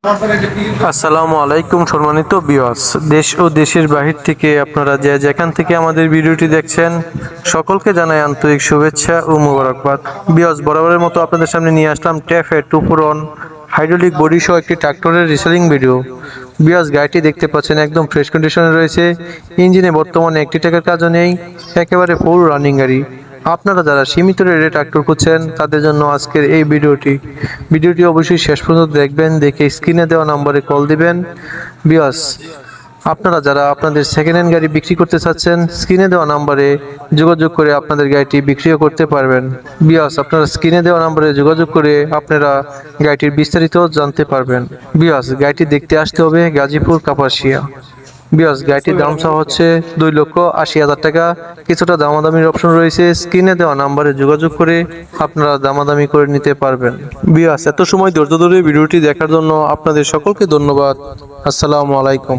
আসসালামু আলাইকুম সম্মানিত ভিউয়ার্স, দেশ ও দেশের বাহির থেকে আপনারা যেখান থেকে আমাদের ভিডিওটি দেখছেন সকলকে জানাই আন্তরিক শুভেচ্ছা ও মোবারকবাদ। ভিউয়ার্স, বরাবরের মতো আপনাদের সামনে নিয়ে আসলাম ট্যাফে 2-for-1 হাইড্রোলিক বডি সহ একটি ট্রাক্টরের রিসেলিং ভিডিও। ভিউয়ার্স, গাড়িটি দেখতে পাচ্ছেন একদম ফ্রেশ কন্ডিশনে রয়েছে। ইঞ্জিনে বর্তমানে 1 টাকার কাজও নেই, একেবারে ফুল রানিং গাড়ি। আপনারা যারা সীমিত রেটে ট্রাক্টর খুঁজছেন তাদের জন্য আজকের এই ভিডিওটি অবশ্যই শেষ পর্যন্ত দেখবেন, দেখে স্ক্রিনে দেওয়া নম্বরে কল দিবেন। ভিউয়ার্স, আপনারা যারা আপনাদের সেকেন্ড হ্যান্ড গাড়ি বিক্রি করতে চাচ্ছেন স্ক্রিনে দেওয়া নম্বরে যোগাযোগ করে আপনাদের গাড়িটি বিক্রিও করতে পারবেন। ভিউয়ার্স, আপনারা স্ক্রিনে দেওয়া নম্বরে যোগাযোগ করে আপনারা গাড়িটির বিস্তারিত জানতে পারবেন। ভিউয়ার্স, গাড়িটি দেখতে আসতে হবে গাজীপুর কাপাসিয়া। ভিউয়ার্স, গাড়িটির দাম চাওয়া হচ্ছে 2,80,000 টাকা। কিছুটা দামাদামির অপশন রয়েছে, স্ক্রিনে দেওয়া নাম্বারে যোগাযোগ করে আপনারা দামাদামি করে নিতে পারবেন। ভিউয়ার্স, এত সময় ধৈর্য ধরে ভিডিওটি দেখার জন্য আপনাদের সকলকে ধন্যবাদ। আসসালামু আলাইকুম।